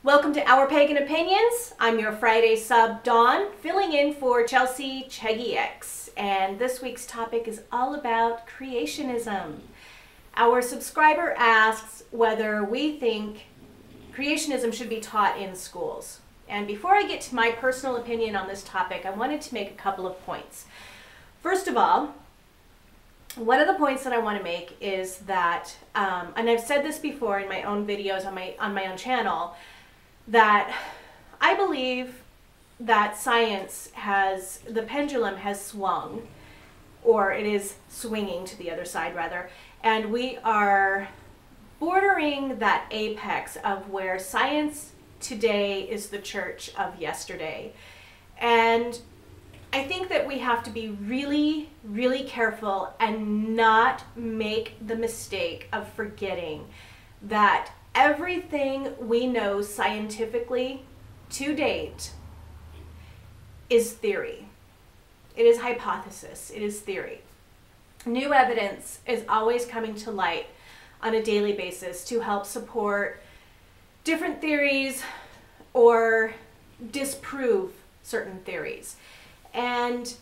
Welcome to Our Pagan Opinions. I'm your Friday sub, Dawn, filling in for Chelsea Cheggy X. And this week's topic is all about creationism. Our subscriber asks whether we think creationism should be taught in schools. And before I get to my personal opinion on this topic, I wanted to make a couple of points. First of all, one of the points that I want to make is that, and I've said this before in my own videos on my own channel, that I believe that the pendulum has swung, or it is swinging to the other side rather, and we are bordering that apex of where science today is the church of yesterday. And I think that we have to be really, really careful and not make the mistake of forgetting that everything we know scientifically to date is theory. It is hypothesis. It is theory. New evidence is always coming to light on a daily basis to help support different theories or disprove certain theories. And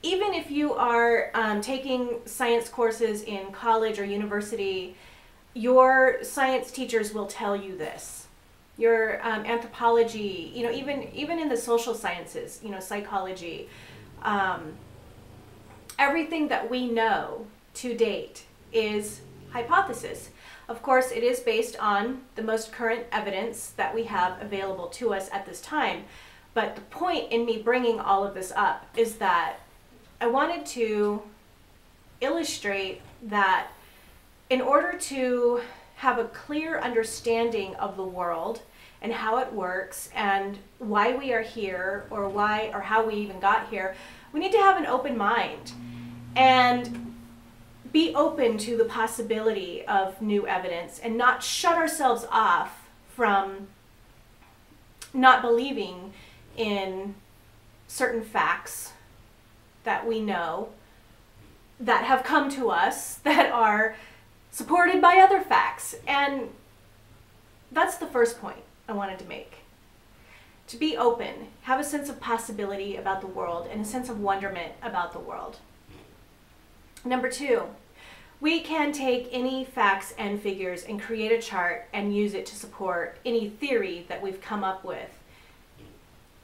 even if you are taking science courses in college or university, your science teachers will tell you this. Your anthropology, even in the social sciences, psychology, everything that we know to date is hypothesis. Of course, it is based on the most current evidence that we have available to us at this time. But the point in me bringing all of this up is that I wanted to illustrate that in order to have a clear understanding of the world and how it works and why we are here or how we even got here, we need to have an open mind and be open to the possibility of new evidence and not shut ourselves off from not believing in certain facts that we know that have come to us that are supported by other facts. And that's the first point I wanted to make. To be open, have a sense of possibility about the world and a sense of wonderment about the world. Number two, we can take any facts and figures and create a chart and use it to support any theory that we've come up with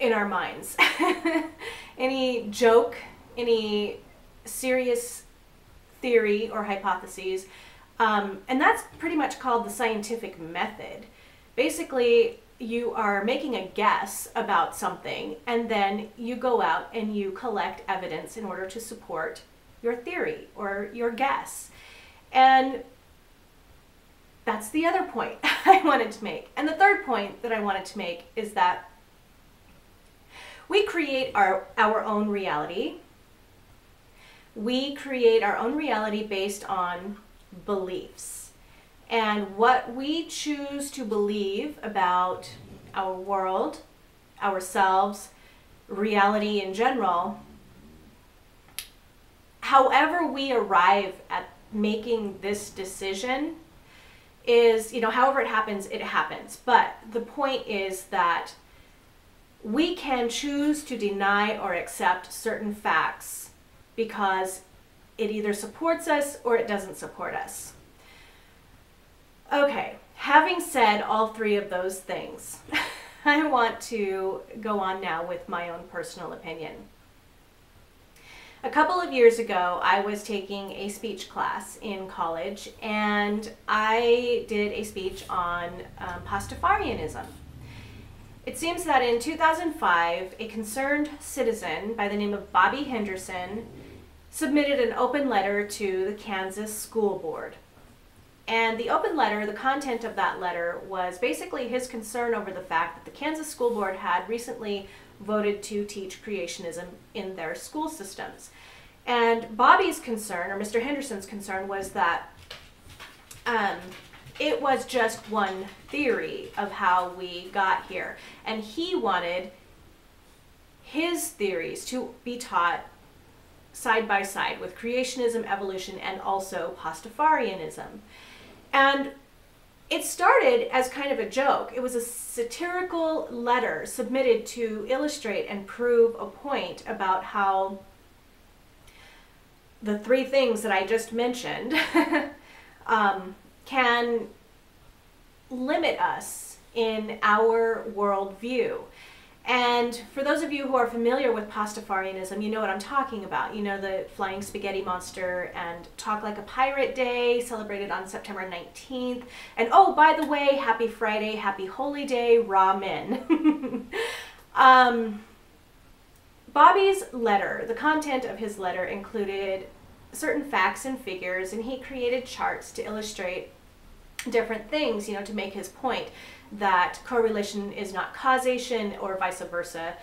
in our minds. Any joke, any serious theory or hypotheses. And that's pretty much called the scientific method. Basically, you are making a guess about something, and then you go out and you collect evidence in order to support your theory or your guess. And that's the other point I wanted to make. And the third point that I wanted to make is that we create our own reality. We create our own reality based on beliefs. And what we choose to believe about our world, ourselves, reality in general, however we arrive at making this decision is, however it happens, it happens. But the point is that we can choose to deny or accept certain facts because it either supports us or it doesn't support us. Okay, having said all three of those things, I want to go on now with my own personal opinion. A couple of years ago, I was taking a speech class in college, and I did a speech on Pastafarianism. It seems that in 2005, a concerned citizen by the name of Bobby Henderson submitted an open letter to the Kansas School Board. And the open letter, the content of that letter was basically his concern over the fact that the Kansas School Board had recently voted to teach creationism in their school systems. And Bobby's concern, or Mr. Henderson's concern, was that it was just one theory of how we got here. And he wanted his theories to be taught side by side with creationism, evolution, and also Pastafarianism. And it started as kind of a joke. It was a satirical letter submitted to illustrate and prove a point about how the three things that I just mentioned can limit us in our worldview. And for those of you who are familiar with Pastafarianism, you know what I'm talking about. You know the Flying Spaghetti Monster and Talk Like a Pirate Day, celebrated on September 19th. And oh, by the way, Happy Friday, Happy Holy Day, Ramen. Bobby's letter, the content of his letter included certain facts and figures, and he created charts to illustrate different things, you know, to make his point that correlation is not causation or vice versa.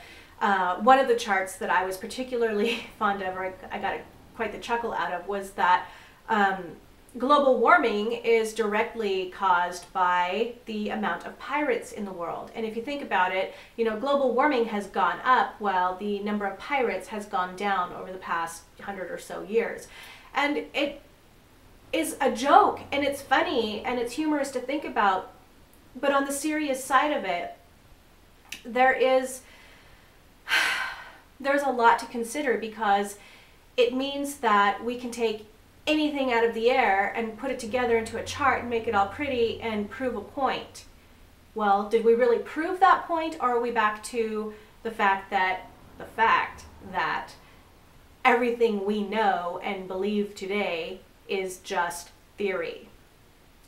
One of the charts that I was particularly fond of, or I got quite the chuckle out of, was that global warming is directly caused by the amount of pirates in the world. And if you think about it, you know, global warming has gone up while the number of pirates has gone down over the past 100 or so years. And it is a joke, and it's funny, and it's humorous to think about. But on the serious side of it, there's a lot to consider, because it means that we can take anything out of the air and put it together into a chart and make it all pretty and prove a point. Well, did we really prove that point, or are we back to the fact that everything we know and believe today is just theory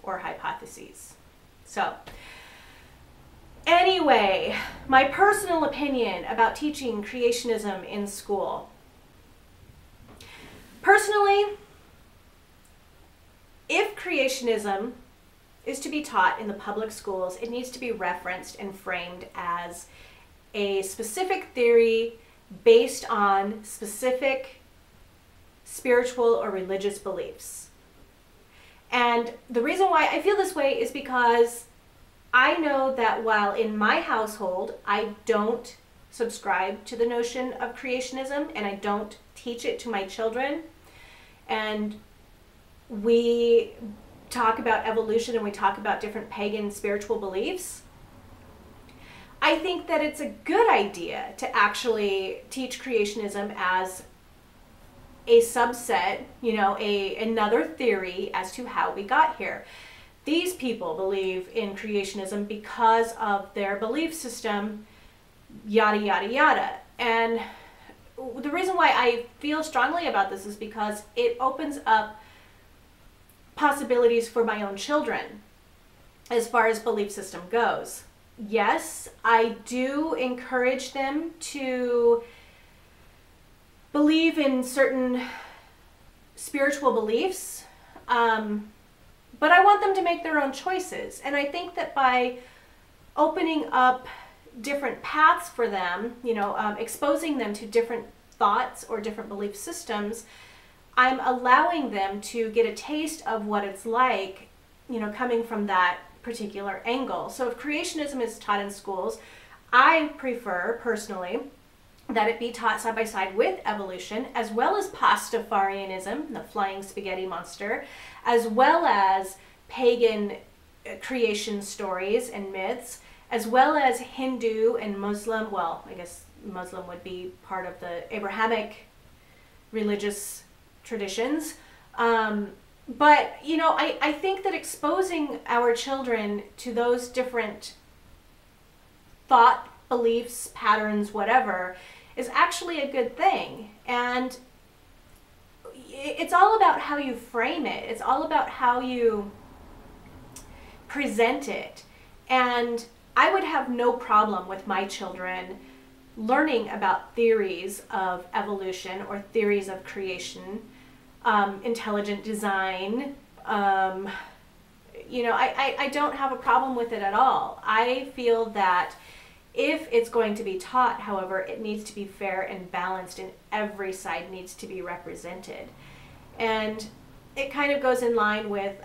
or hypotheses? So, anyway, my personal opinion about teaching creationism in school. Personally, if creationism is to be taught in the public schools, it needs to be referenced and framed as a specific theory based on specific spiritual or religious beliefs. And the reason why I feel this way is because I know that while in my household I don't subscribe to the notion of creationism and I don't teach it to my children, and we talk about evolution and we talk about different pagan spiritual beliefs, I think that it's a good idea to actually teach creationism as a subset, you know, another theory as to how we got here. These people believe in creationism because of their belief system, yada, yada, yada. And the reason why I feel strongly about this is because it opens up possibilities for my own children as far as belief system goes. Yes, I do encourage them to believe in certain spiritual beliefs, but I want them to make their own choices. And I think that by opening up different paths for them, you know, exposing them to different thoughts or different belief systems, I'm allowing them to get a taste of what it's like, you know, coming from that particular angle. So if creationism is taught in schools, I prefer personally that it be taught side by side with evolution, as well as Pastafarianism, the Flying Spaghetti Monster, as well as pagan creation stories and myths, as well as Hindu and Muslim, well, I guess Muslim would be part of the Abrahamic religious traditions. But, you know, I think that exposing our children to those different thought, beliefs, patterns, whatever, is actually a good thing. And it's all about how you frame it. It's all about how you present it. And I would have no problem with my children learning about theories of evolution or theories of creation, intelligent design. You know, I don't have a problem with it at all. I feel that if it's going to be taught, however, it needs to be fair and balanced, and every side needs to be represented. And it kind of goes in line with,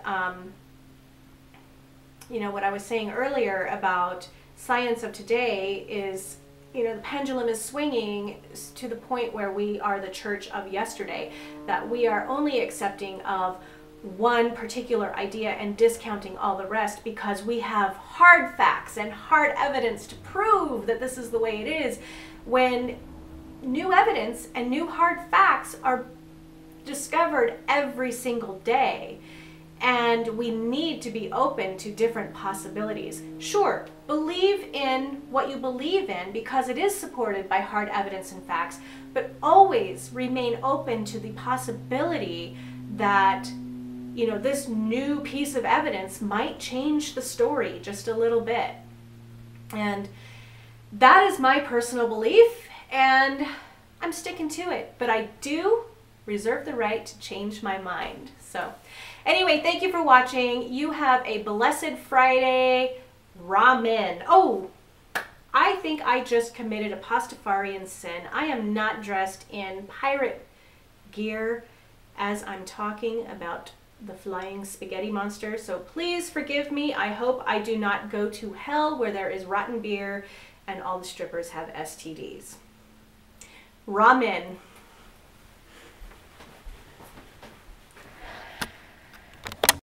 you know, what I was saying earlier about science of today is, you know, the pendulum is swinging to the point where we are the church of yesterday, that we are only accepting of one particular idea and discounting all the rest because we have hard facts and hard evidence to prove that this is the way it is, when new evidence and new hard facts are discovered every single day. And we need to be open to different possibilities. Sure, believe in what you believe in because it is supported by hard evidence and facts, but always remain open to the possibility that, you know, this new piece of evidence might change the story just a little bit. And that is my personal belief, and I'm sticking to it, but I do reserve the right to change my mind. So anyway, thank you for watching. You have a blessed Friday. Ramen. Oh, I think I just committed a Pastafarian sin. I am not dressed in pirate gear as I'm talking about the flying spaghetti monster, so please forgive me. I hope I do not go to hell where there is rotten beer and all the strippers have STDs. Ramen.